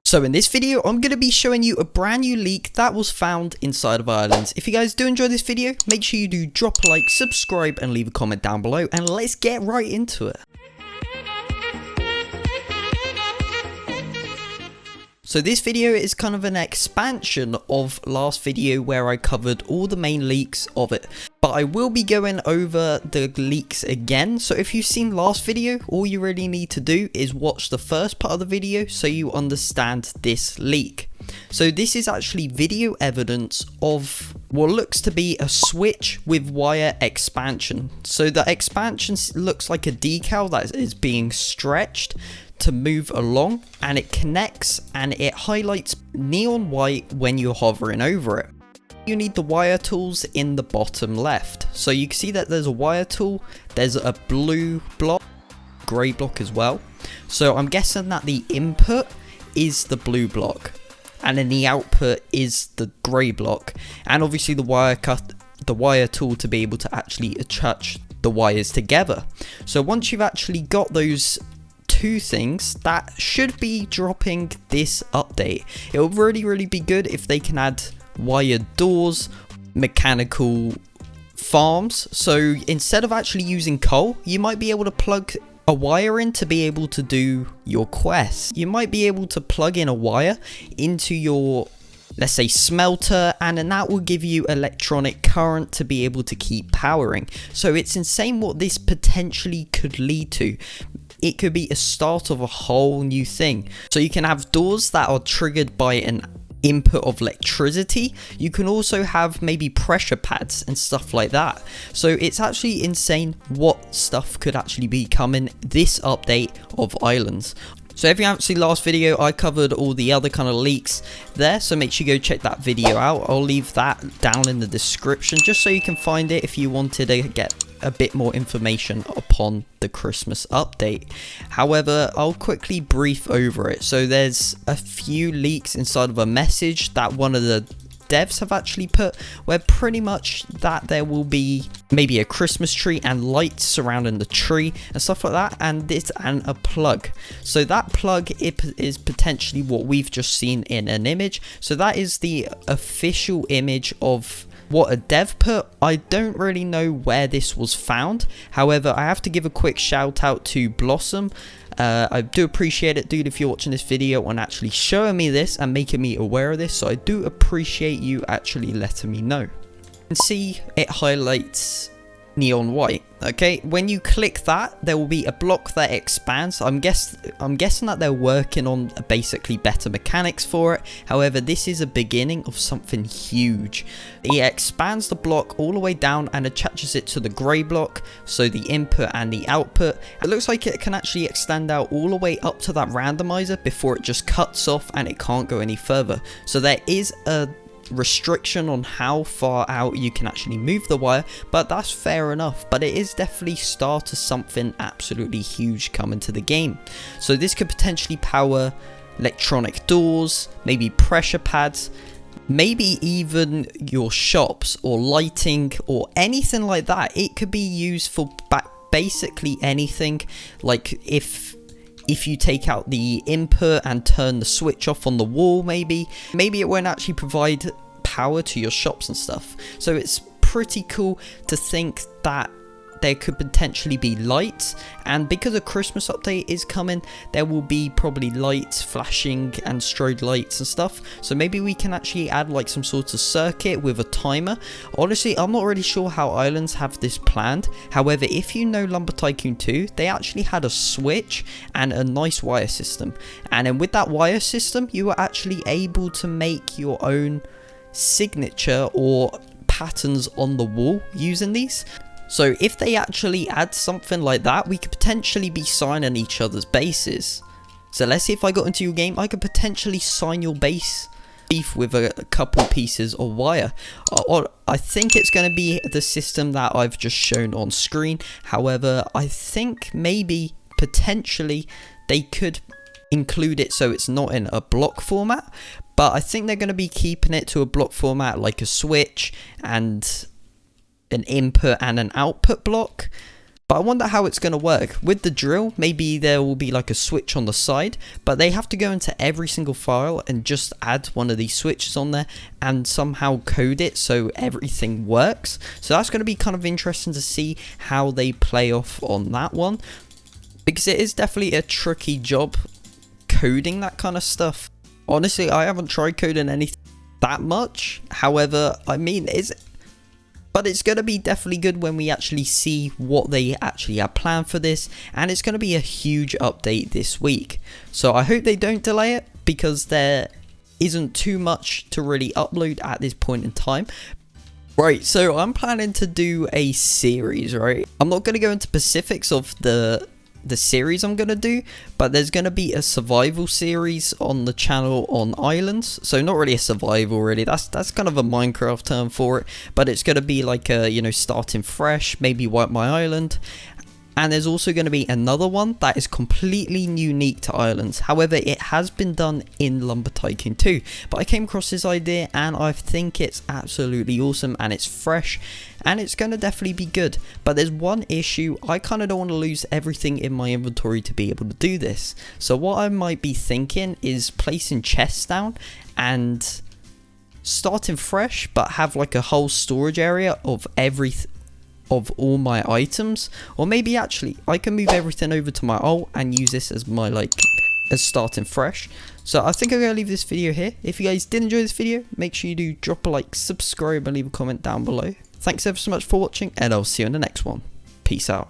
So in this video, I'm going to be showing you a brand new leak that was found inside of Ireland. If you guys do enjoy this video, make sure you do drop a like, subscribe and leave a comment down below, and let's get right into it. So this video is kind of an expansion of last video where I covered all the main leaks of it. But I will be going over the leaks again. So if you've seen last video, all you really need to do is watch the first part of the video so you understand this leak. So this is actually video evidence of what looks to be a switch with wire expansion. So the expansion looks like a decal that is being stretched to move along, and it connects and it highlights neon white when you're hovering over it. You need the wire tools in the bottom left. So you can see that there's a wire tool, there's a blue block, grey block as well. So I'm guessing that the input is the blue block and then the output is the grey block, and obviously the wire tool to be able to actually attach the wires together. So once you've actually got those two things, that should be dropping this update. It will really be good if they can add wired doors, mechanical farms. So instead of actually using coal, you might be able to plug a wire in to be able to do your quest. You might be able to plug in a wire into your, let's say, smelter, and then that will give you electronic current to be able to keep powering. So it's insane what this potentially could lead to. It could be a start of a whole new thing. So you can have doors that are triggered by an input of electricity. You can also have maybe pressure pads and stuff like that. So it's actually insane what stuff could actually be coming this update of Islands. So if you haven't seen last video, I covered all the other kind of leaks there, so make sure you go check that video out. I'll leave that down in the description just so you can find it if you wanted to get a bit more information upon the Christmas update. However, I'll quickly brief over it. So there's a few leaks inside of a message that one of the devs have actually put, where pretty much that there will be maybe a Christmas tree and lights surrounding the tree and stuff like that, and a plug. So that plug is potentially what we've just seen in an image. So that is the official image of what a dev put. I don't really know where this was found. However, I have to give a quick shout out to Blossom. I do appreciate it, dude, if you're watching this video and actually showing me this and making me aware of this. So I do appreciate you actually letting me know. You can see it highlights neon white. Okay, when you click that, there will be a block that expands. I'm guessing that they're working on basically better mechanics for it. However, this is a beginning of something huge. It expands the block all the way down and attaches it to the grey block, so the input and the output. It looks like it can actually extend out all the way up to that randomizer before it just cuts off and it can't go any further. So there is a restriction on how far out you can actually move the wire, but that's fair enough. But it is definitely start to something absolutely huge coming to the game. So this could potentially power electronic doors, maybe pressure pads, maybe even your shops or lighting or anything like that. It could be used for basically anything. Like if you take out the input and turn the switch off on the wall, maybe it won't actually provide power to your shops and stuff. So it's pretty cool to think that there could potentially be lights, and because a Christmas update is coming, there will be probably lights flashing and strobe lights and stuff. So maybe we can actually add like some sort of circuit with a timer. Honestly, I'm not really sure how Islands have this planned. However, if you know Lumber Tycoon 2, they actually had a switch and a nice wire system, and then with that wire system you were actually able to make your own signature or patterns on the wall using these. So if they actually add something like that, we could potentially be signing each other's bases. So let's see, if I got into your game, I could potentially sign your base with a couple pieces of wire. I think it's going to be the system that I've just shown on screen. However, I think maybe potentially they could include it so it's not in a block format. But I think they're going to be keeping it to a block format, like a switch and an input and an output block. But I wonder how it's going to work. With the drill, maybe there will be like a switch on the side, but they have to go into every single file and just add one of these switches on there and somehow code it so everything works. So that's going to be kind of interesting to see how they play off on that one, because it is definitely a tricky job coding that kind of stuff. Honestly, I haven't tried coding anything that much. However, I mean, but it's going to be definitely good when we actually see what they actually have planned for this, and it's going to be a huge update this week. So I hope they don't delay it, because there isn't too much to really upload at this point in time. Right, so I'm planning to do a series, right? I'm not going to go into specifics of the series I'm going to do, but there's going to be a survival series on the channel on islands. So not really a survival, really, that's kind of a Minecraft term for it, but it's going to be like a, you know, starting fresh, maybe wipe my island. And there's also going to be another one that is completely unique to islands. However, it has been done in Lumber Tycoon 2. But I came across this idea and I think it's absolutely awesome, and it's fresh and it's going to definitely be good. But there's one issue: I kind of don't want to lose everything in my inventory to be able to do this. So what I might be thinking is placing chests down and starting fresh, but have like a whole storage area of all my items. Or maybe actually I can move everything over to my ult and use this as my as starting fresh. So I think I'm going to leave this video here. If you guys did enjoy this video, make sure you do drop a like, subscribe and leave a comment down below. Thanks ever so much for watching, and I'll see you in the next one. Peace out.